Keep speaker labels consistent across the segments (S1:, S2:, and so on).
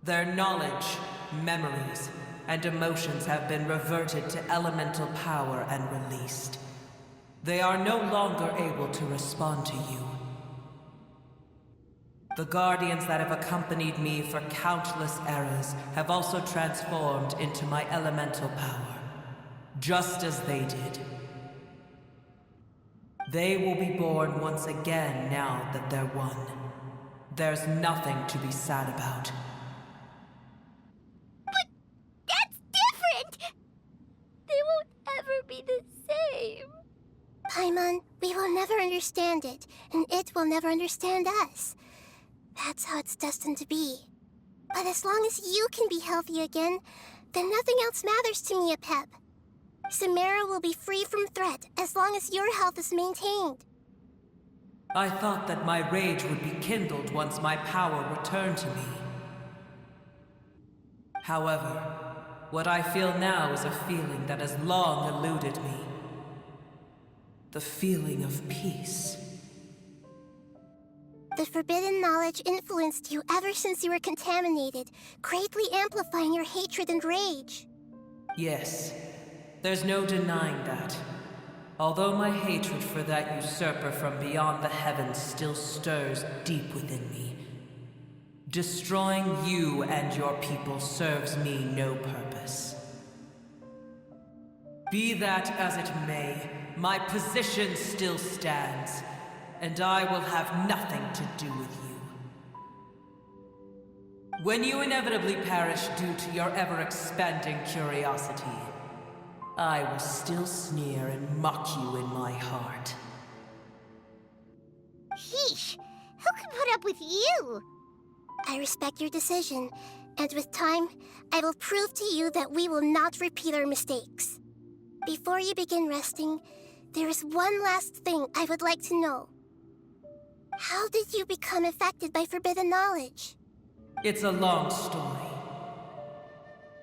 S1: Their knowledge, memories, and emotions have been reverted to elemental power and released. They are no longer able to respond to you. The guardians that have accompanied me for countless eras have also transformed into my elemental power, just as they did. They will be born once again now that they're one. There's nothing to be sad about.
S2: But that's different! They won't ever be the same. Paimon, we will never understand it, and it will never understand us. That's how it's destined to be. But as long as you can be healthy again, then nothing else matters to me, Apep. Samara will be free from threat as long as your health is maintained.
S1: I thought that my rage would be kindled once my power returned to me. However, what I feel now is a feeling that has long eluded me. The feeling of peace.
S2: The forbidden knowledge influenced you ever since you were contaminated, greatly amplifying your hatred and rage.
S1: Yes, there's no denying that. Although my hatred for that usurper from beyond the heavens still stirs deep within me, destroying you and your people serves me no purpose. Be that as it may, my position still stands, and I will have nothing to do with you. When you inevitably perish due to your ever-expanding curiosity, I will still sneer and mock you in my heart.
S2: Sheesh, who can put up with you? I respect your decision, and with time, I will prove to you that we will not repeat our mistakes. Before you begin resting, there is one last thing I would like to know. How did you become affected by forbidden knowledge?
S1: It's a long story.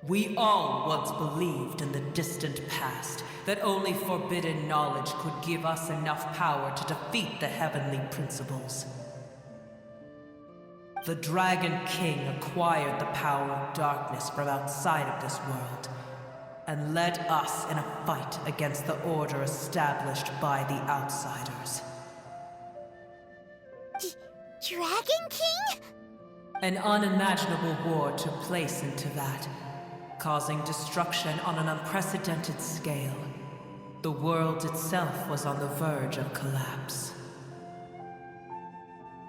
S1: We all once believed in the distant past that only forbidden knowledge could give us enough power to defeat the heavenly principles. The Dragon King acquired the power of darkness from outside of this world, and led us in a fight against the order established by the outsiders.
S2: Dragon King?
S1: An unimaginable war took place into that, causing destruction on an unprecedented scale. The world itself was on the verge of collapse.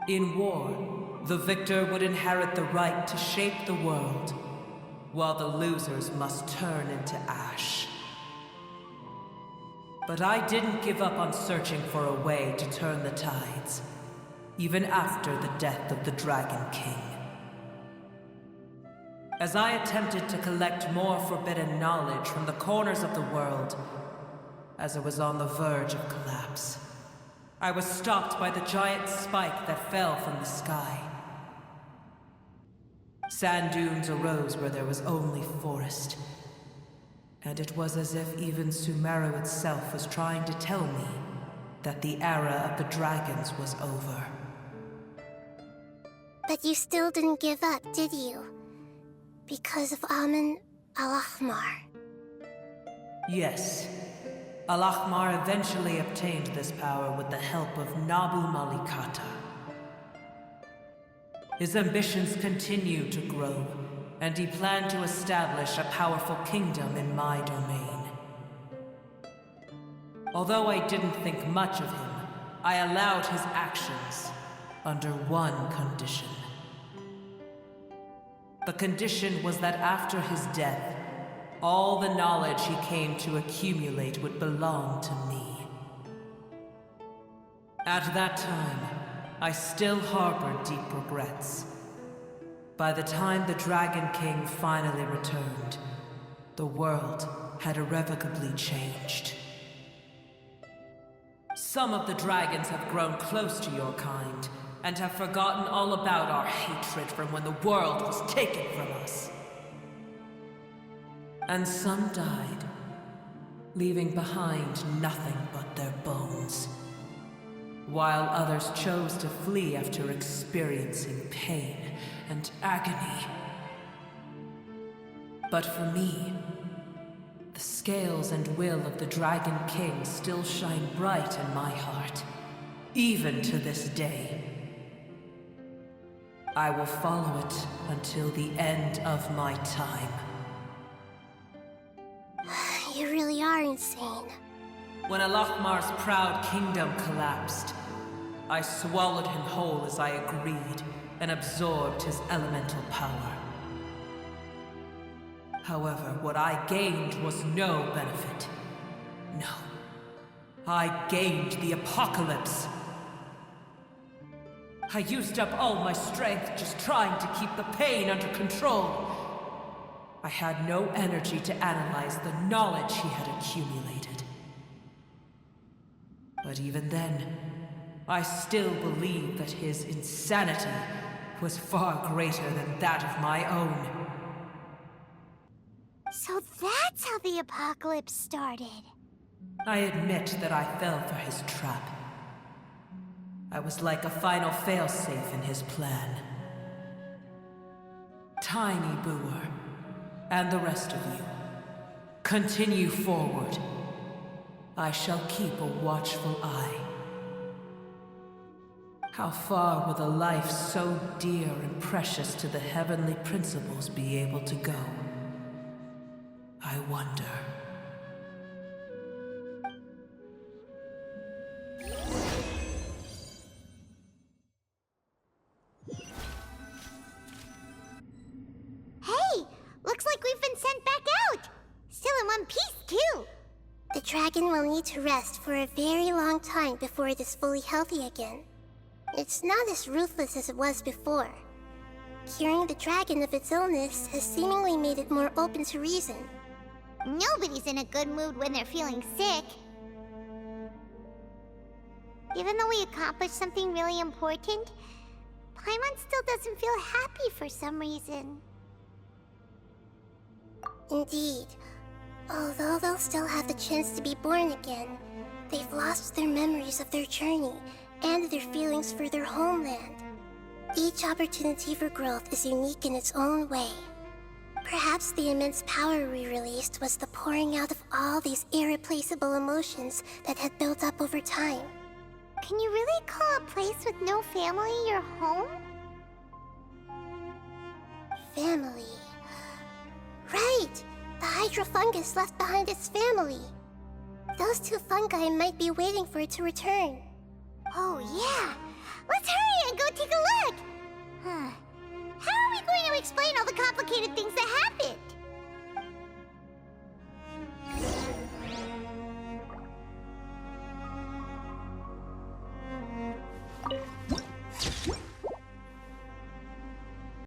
S1: In war, the victor would inherit the right to shape the world, while the losers must turn into ash. But I didn't give up on searching for a way to turn the tides, even after the death of the Dragon King. As I attempted to collect more forbidden knowledge from the corners of the world, as it was on the verge of collapse, I was stopped by the giant spike that fell from the sky. Sand dunes arose where there was only forest, and it was as if even Sumeru itself was trying to tell me that the era of the dragons was over.
S2: But you still didn't give up, did you? Because of Amun Al-Ahmar.
S1: Yes. Al-Ahmar eventually obtained this power with the help of Nabu Malikata. His ambitions continued to grow, and he planned to establish a powerful kingdom in my domain. Although I didn't think much of him, I allowed his actions under one condition. The condition was that after his death, all the knowledge he came to accumulate would belong to me. At that time, I still harbored deep regrets. By the time the Dragon King finally returned, the world had irrevocably changed. Some of the dragons have grown close to your kind, and have forgotten all about our hatred from when the world was taken from us. And some died, leaving behind nothing but their bones, while others chose to flee after experiencing pain and agony. But for me, the scales and will of the Dragon King still shine bright in my heart, even to this day. I will follow it until the end of my time.
S2: You really are insane.
S1: When Alachmar's proud kingdom collapsed, I swallowed him whole as I agreed and absorbed his elemental power. However, what I gained was no benefit. No. I gained the apocalypse. I used up all my strength just trying to keep the pain under control. I had no energy to analyze the knowledge he had accumulated. But even then, I still believed that his insanity was far greater than that of my own.
S2: So that's how the apocalypse started.
S1: I admit that I fell for his trap. I was like a final failsafe in his plan. Tiny Booer, and the rest of you, continue forward. I shall keep a watchful eye. How far will a life so dear and precious to the heavenly principles be able to go? I wonder.
S2: Hey! Looks like we've been sent back out! Still in one piece, too! The dragon will need to rest for a very long time before it is fully healthy again. It's not as ruthless as it was before. Curing the dragon of its illness has seemingly made it more open to reason. Nobody's in a good mood when they're feeling sick. Even though we accomplished something really important, Paimon still doesn't feel happy for some reason. Indeed. Although they'll still have the chance to be born again, they've lost their memories of their journey and their feelings for their homeland. Each opportunity for growth is unique in its own way. Perhaps the immense power we released was the pouring out of all these irreplaceable emotions that had built up over time. Can you really call a place with no family your home? Family. Right! The hydrofungus left behind its family. Those two fungi might be waiting for it to return. Oh yeah! Let's hurry and go take a look! How are we going to explain all the complicated things